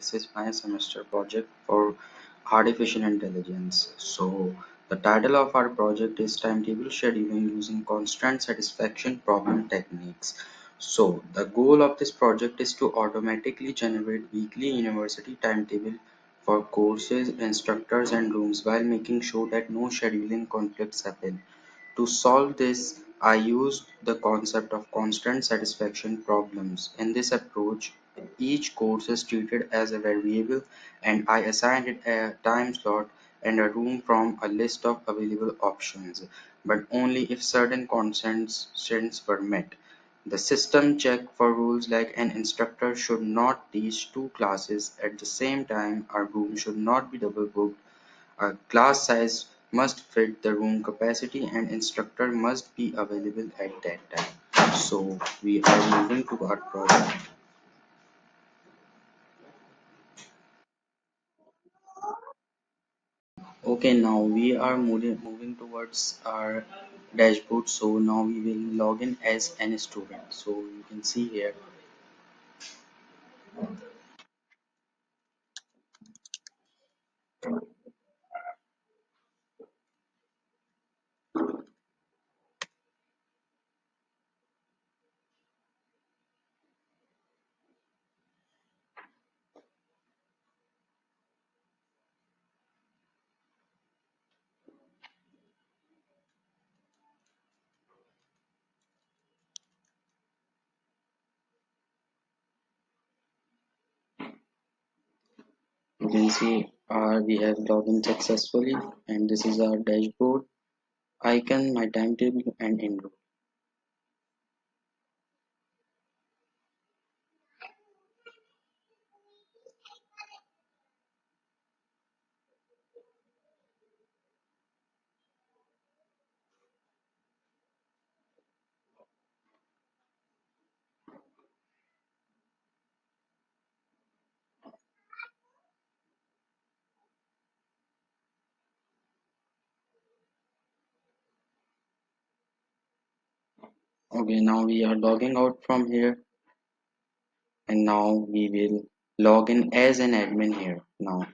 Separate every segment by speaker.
Speaker 1: this is my semester project for artificial intelligence. So, the title of our project is Timetable Scheduling Using Constant Satisfaction Problem Techniques. So, the goal of this project is to automatically generate weekly university timetable for courses, instructors, and rooms while making sure that no scheduling conflicts happen. To solve this, I used the concept of constant satisfaction problems. In this approach, each course is treated as a variable and I assigned it a time slot and a room from a list of available options, but only if certain constants were met. The system checked for rules like an instructor should not teach two classes at the same time, a room should not be double booked, a class size must fit the room capacity and instructor must be available at that time. So we are moving to our project. Okay, now we are moving towards our dashboard. So now we will log in as an student. So you can see here. You can see we have logged in successfully and this is our dashboard icon, my timetable and enroll. Okay, now we are logging out from here and now we will log in as an admin here now.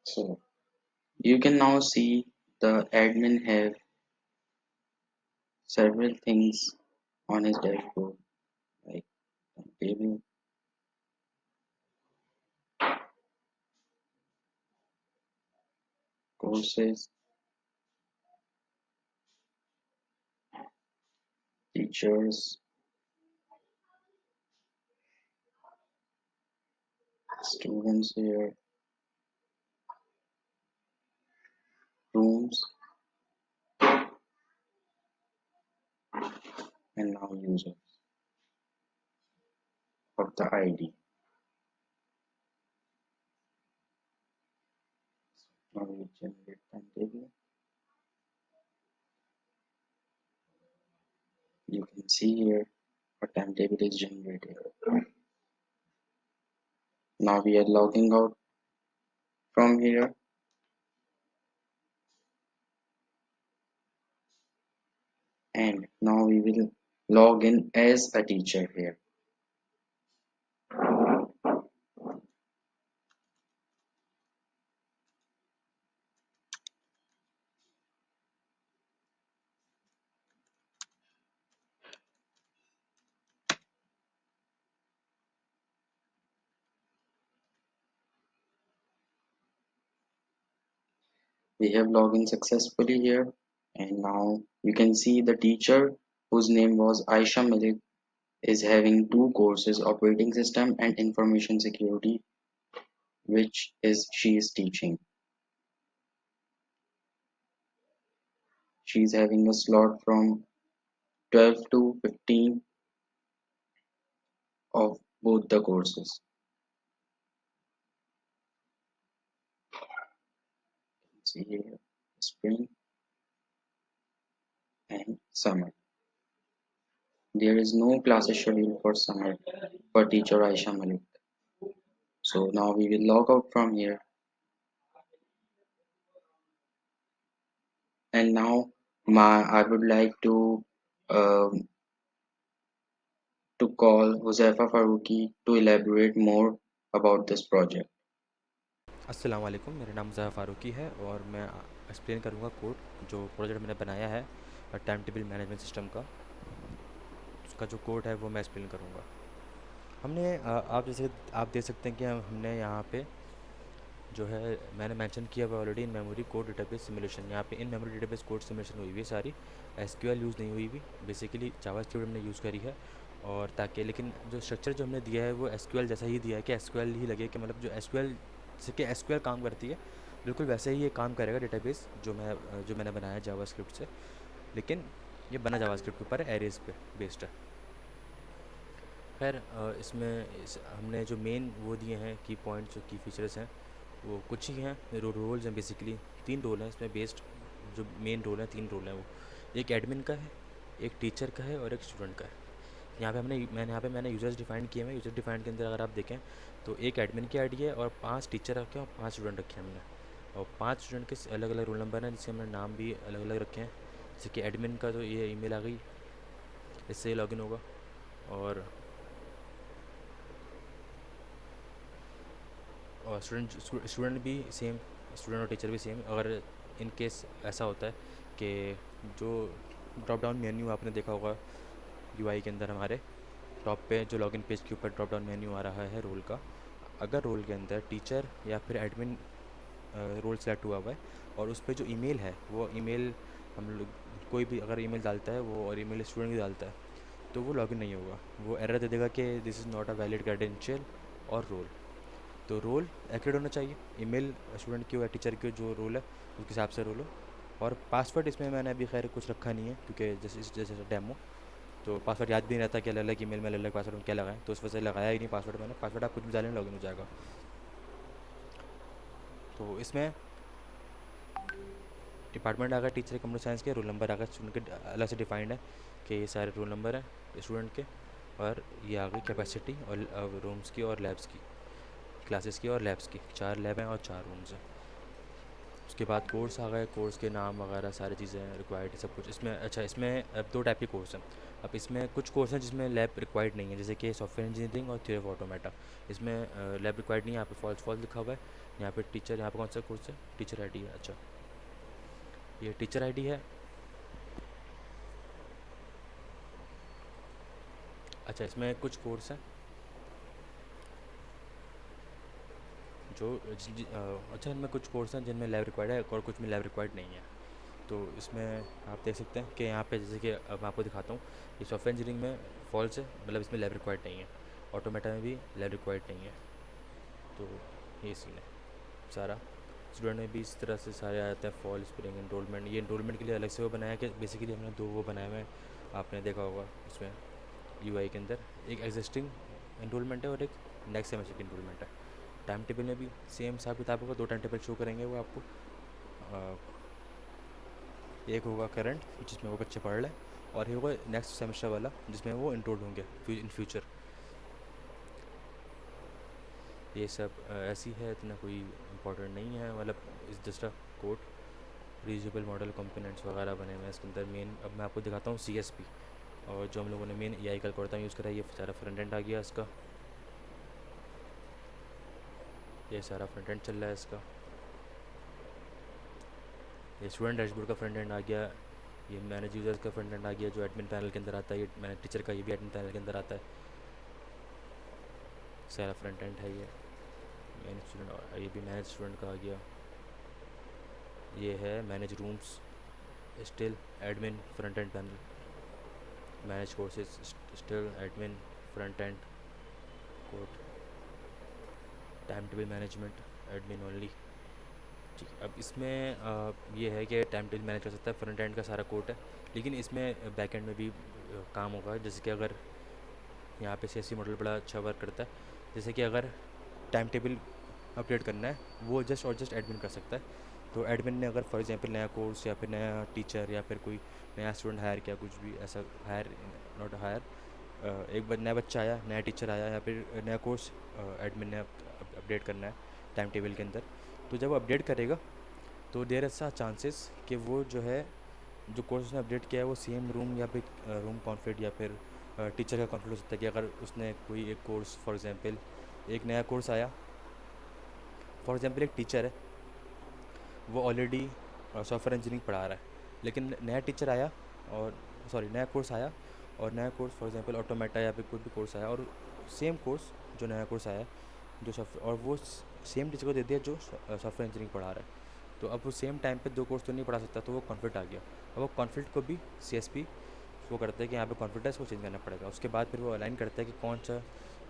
Speaker 1: So you can now see the admin have several things on his dashboard like table, courses, teachers, students here, rooms, and now users of the ID. Now we generate timetable. You can see here a timetable is generated. Now we are logging out from here and now we will log in as a teacher here. We have logged in successfully here and now you can see the teacher whose name was Aisha Malik is having two courses, operating system and information security, which is she is teaching. She is having a slot from 12 to 15 of both the courses. See here, spring and summer. There is no classes scheduled for summer for teacher Aisha Malik. So now we will log out from here, and now I would like um, to call Josefa Faruqi to elaborate more about this project.
Speaker 2: अस्सलाम वालेकुम, मेरा नाम ज़हा फ़ारूकी है और मैं explain करूँगा code जो प्रोजेक्ट मैंने बनाया है टाइम टेबल मैनेजमेंट सिस्टम का। उसका जो कोड है वो मैं एक्सप्लेन करूँगा। आप देख सकते हैं कि हमने यहाँ पे जो है मैंने मेंशन किया हुआ already in memory code database simulation. यहाँ पे in memory database code simulation हुई हुई है सारी, एसक्यूएल यूज़ नहीं हुई हुई। बेसिकली जावास्क्रिप्ट हमने यूज़ करी है और ताकि लेकिन जो स्ट्रक्चर जो हमने दिया है वो एसक्यूएल जैसा ही दिया है कि एसक्यूएल ही लगे, कि मतलब जो एसक्यूएल जैसे कि एसक्यूएल काम करती है बिल्कुल वैसे ही ये काम करेगा डेटाबेस जो मैंने बनाया है जावास्क्रिप्ट से। लेकिन ये बना जावास्क्रिप्ट के ऊपर है, एरेज पे बेस्ड है। खैर हमने जो मेन वो दिए हैं की पॉइंट्स, जो की फीचर्स हैं वो कुछ ही हैं। रोल्स हैं बेसिकली, 3 रोल हैं इसमें बेस्ड। जो मेन रोल हैं 3 रोल हैं वो, एक एडमिन का है, एक टीचर का है और एक स्टूडेंट का है। यहाँ पे मैंने यूज़र्स डिफाइन किए हैं। यूज़र डिफाइन के अंदर अगर आप देखें तो एक एडमिन की आईडी है और 5 टीचर रखे हैं और 5 स्टूडेंट रखे हैं हमने। और 5 स्टूडेंट के अलग अलग रोल नंबर हैं जिसके हमने नाम भी अलग अलग रखे हैं। जैसे कि एडमिन का तो ये ईमेल आ गई, इससे लॉगिन होगा। और और स्टूडेंट भी सेम, स्टूडेंट और टीचर भी सेम। अगर इन केस ऐसा होता है कि जो ड्रॉप डाउन मेन्यू आपने देखा होगा यूआई के अंदर, हमारे टॉप पे जो लॉगिन पेज के ऊपर ड्रॉप डाउन मेन्यू आ रहा है रोल का, अगर रोल के अंदर टीचर या फिर एडमिन रोल सेलेक्ट हुआ हुआ है और उस पर जो ईमेल है वो ईमेल हम लोग कोई भी अगर ईमेल डालता है वो और ईमेल स्टूडेंट भी डालता है तो वो लॉगिन नहीं होगा। वो एरर दे देगा कि this is not a valid credential और रोल। तो रोल एक्यूरेट होना चाहिए, ईमेल स्टूडेंट की हो या टीचर की जो रोल है उसके हिसाब से रोल हो। और पासवर्ड इसमें मैंने अभी खैर कुछ रखा नहीं है क्योंकि जैसे डेमो, तो पासवर्ड याद भी नहीं रहता कि अलग अलग ईमेल में अलग अलग पासवर्ड क्या लगाएं, तो उस वजह से लगाया ही नहीं पासवर्ड मैंने। पासवर्ड आप कुछ भी डालें लॉगिन हो जाएगा। तो इसमें डिपार्टमेंट आ गया टीचर कंप्यूटर साइंस के, रोल नंबर आ गया स्टूडेंट के अलग से डिफाइंड है कि ये सारे रोल नंबर हैं स्टूडेंट के। और ये आ गई कैपेसिटी और रूम्स की और लैब्स की, क्लासेस की और लैब्स की। 4 लैब हैं और 4 रूम्स हैं। उसके बाद कोर्स आ गए, कोर्स के नाम वगैरह सारी चीज़ें रिक्वायर्ड सब कुछ इसमें। अच्छा, इसमें अब 2 टाइप के कोर्स हैं। अब इसमें कुछ कोर्स हैं जिसमें लैब रिक्वायर्ड नहीं है, जैसे कि सॉफ्टवेयर इंजीनियरिंग और थ्योरी ऑफ ऑटोमेटा। इसमें लैब रिक्वायर्ड नहीं है। यहाँ पे फॉल्स फॉल्स लिखा हुआ है। यहाँ पे टीचर, यहाँ पे कौन सा कोर्स है, टीचर आईडी है। अच्छा, ये टीचर आईडी है। अच्छा, इसमें कुछ कोर्स हैं जो अच्छा, इनमें कुछ कोर्स हैं जिनमें लैब रिक्वायर्ड है और कुछ में लैब रिक्वायर्ड नहीं है। तो इसमें आप देख सकते हैं कि यहाँ पे जैसे कि अब मैं आपको दिखाता हूँ, ये सॉफ्टवेयर इंजीनियरिंग में फॉल्स है, मतलब इसमें लैब रिक्वायर्ड नहीं है। ऑटोमेटा में भी लैब रिक्वायर्ड नहीं है। तो ये सीन है सारा। स्टूडेंट में भी इस तरह से सारे आ जाते हैं, फॉल, स्प्रिंग, इनरोलमेंट। ये इनरोलमेंट के लिए अलग से वो बनाया कि बेसिकली हमने 2 वो बनाए हुए हैं, आपने देखा होगा उसमें यूआई के अंदर। एक एग्जिस्टिंग इनरोलमेंट है और एक नेक्स्ट सेमेस्टर की इनरोलमेंट है। टाइम टेबल में भी सेम हिसाब किताब होगा, 2 टाइम टेबल शो करेंगे वो आपको। अ, एक होगा करंट जिसमें वो बच्चे पढ़ रहे हैं, और एक होगा नेक्स्ट सेमेस्टर वाला जिसमें वो इंक्लूड होंगे इन फ्यूचर। ये सब ऐसी है, इतना कोई इंपॉर्टेंट नहीं है, मतलब इस just a code. Reusable model components वगैरह बने हुए हैं इसके अंदर। मेन अब मैं आपको दिखाता हूँ सीएसपी, और जो हम लोगों ने मेन एआई का एल्गोरिथम यूज़ करा है, ये सारा फ्रंट एंड आ गया इसका। ये सारा फ्रंट एंड चल रहा है इसका। ये स्टूडेंट डैशबोर्ड का फ्रंट एंड आ गया। ये मैनेज यूज़र्स का फ्रंट एंड आ गया जो एडमिन पैनल के अंदर आता है। ये मैनेज टीचर का, ये भी एडमिन पैनल के अंदर आता है। सारा फ्रंट एंड है ये। मैनेज स्टूडेंट, ये भी मैनेज स्टूडेंट का आ गया। ये है manage rooms, still admin front end panel. Manage courses, still admin front end code. Time table management, admin only. ठीक, अब इसमें ये है कि टाइम टेबल मैनेज कर सकता है, फ्रंट एंड का सारा कोड है। लेकिन इसमें बैक एंड में भी काम होगा। जैसे कि अगर यहाँ पे सीएससी मॉडल बड़ा अच्छा वर्क करता है। जैसे कि अगर टाइम टेबल अपडेट करना है, वो जस्ट और जस्ट एडमिन कर सकता है। तो एडमिन ने अगर फॉर एग्जांपल नया कोर्स या फिर नया टीचर या फिर कोई नया स्टूडेंट हायर किया, कुछ भी ऐसा हायर, नॉट हायर, नया बच्चा आया, नया टीचर आया या फिर नया कोर्स एडमिन ने अपडेट करना है टाइम टेबल के अंदर, तो जब वो अपडेट करेगा तो देर ऐसा चांसेस कि वो जो है जो कोर्स उसने अपडेट किया है वो सेम रूम या फिर रूम कॉन्फ्लिक्ट या फिर टीचर का कॉन्फ्लिक्ट हो सकता है कि अगर उसने कोई एक कोर्स फॉर एग्जांपल एक नया कोर्स आया, फॉर एग्जांपल एक टीचर है वो ऑलरेडी सॉफ्टवेयर इंजीनियरिंग पढ़ा रहा है, लेकिन नया टीचर आया और सॉरी नया कोर्स आया और नया कोर्स फॉर एग्जांपल ऑटोमेटा या फिर कोई भी कोर्स आया और सेम कोर्स जो नया कोर्स आया जो सॉफ्टवेयर, और वो सेम टीचर को दे दिया जो सॉफ्टवेयर इंजीनियरिंग पढ़ा रहा है, तो अब वो सेम टाइम पे दो कोर्स तो नहीं पढ़ा सकता, तो वो कॉन्फ्लिक्ट आ गया। अब वो कॉन्फ्लिक्ट को भी सीएसपी वो करता है कि यहाँ पे कॉन्फ्लिक्ट है, इसको चेंज करना पड़ेगा। उसके बाद फिर वो अलाइन करता है कि कौन सा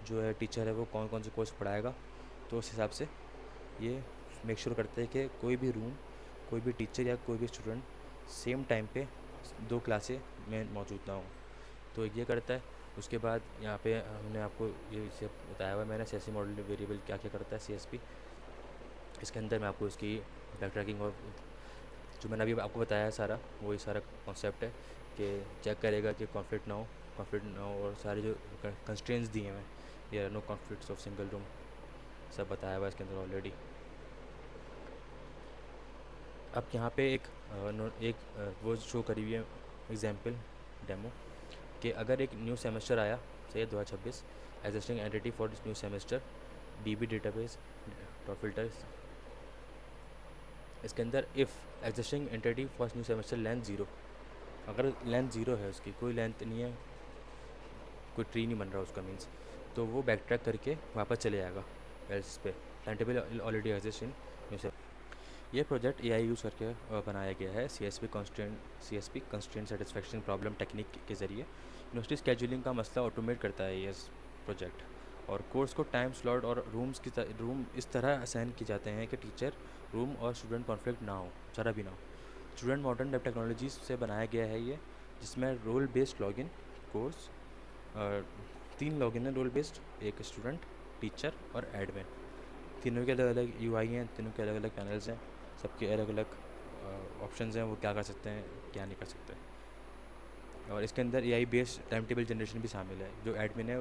Speaker 2: जो है टीचर है वो कौन कौन से कोर्स पढ़ाएगा, तो उस हिसाब से ये मेक श्योर करते हैं कि कोई भी रूम, कोई भी टीचर या कोई भी स्टूडेंट सेम टाइम पे दो क्लासे में मौजूद ना हो, तो ये करता है। उसके बाद यहाँ पे हमने आपको ये इसे बताया हुआ है मैंने सीएसपी मॉडल वेरिएबल क्या क्या करता है सीएसपी। इसके अंदर मैं आपको इसकी बैक ट्रैकिंग और जो मैंने अभी आपको बताया है सारा, वही सारा कॉन्सेप्ट है कि चेक करेगा कि कॉन्फ्लिक्ट ना हो और सारे जो कंस्ट्रेंट्स दिए हैं, ये no conflicts of single room, सब बताया हुआ है इसके अंदर ऑलरेडी। अब यहाँ पे वो शो करी हुई है एग्जाम्पल डेमो कि अगर एक न्यू सेमेस्टर आया, सही 2026, existing entity for this new semester dB database dot filter, इसके अंदर if existing entity for new semester length zero, अगर लेंथ ज़ीरो है, उसकी कोई लेंथ नहीं है, कोई ट्री नहीं बन रहा उसका मीन्स, तो वो बैक ट्रैक करके वापस चले जाएगा एल्स पे, time table already exist in new. ये प्रोजेक्ट एआई यूज़ करके बनाया गया है CSP constraint satisfaction problem technique के ज़रिए। यूनिवर्सिटी स्केजुलिंग का मसला ऑटोमेट करता है ये प्रोजेक्ट, और कोर्स को टाइम स्लॉट और रूम इस तरह असाइन किए जाते हैं कि टीचर, रूम और स्टूडेंट कॉन्फ्लिक्ट ना हो, ज़रा भी ना हो। स्टूडेंट मॉडर्न वेब टेक्नोलॉजीज से बनाया गया है ये, जिसमें role based login course, 3 login है रोल बेस्ड, एक स्टूडेंट, टीचर और एडमिन, तीनों के अलग अलग यूआई हैं, तीनों के अलग अलग पैनल्स हैं, सबके अलग अलग ऑप्शंस हैं, वो क्या कर सकते हैं क्या नहीं कर सकते। और इसके अंदर AI based time table generation भी शामिल है। जो एडमिन है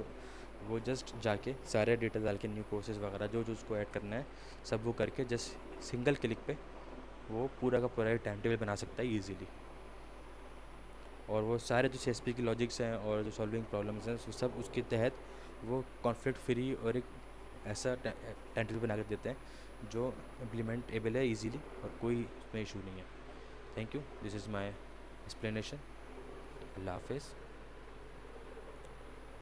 Speaker 2: वो जस्ट जाके सारे डेटा डाल के न्यू कोर्सेज वगैरह जो जो उसको ऐड करना है सब वो करके जस्ट सिंगल क्लिक पे वो पूरा का पूरा टाइम टेबल बना सकता है ईजिली। और वो सारे जो सीएसपी की लॉजिक्स हैं और जो सॉल्विंग प्रॉब्लम्स हैं सब उसके तहत वो कॉन्फ्लिक्ट फ्री और एक ऐसा टाइम टेबल बना कर देते हैं जो इम्प्लीमेंटेबल है ईजीली और कोई उसमें इशू नहीं है। Thank you, this is my explanation. अल्लाह हाफिज़।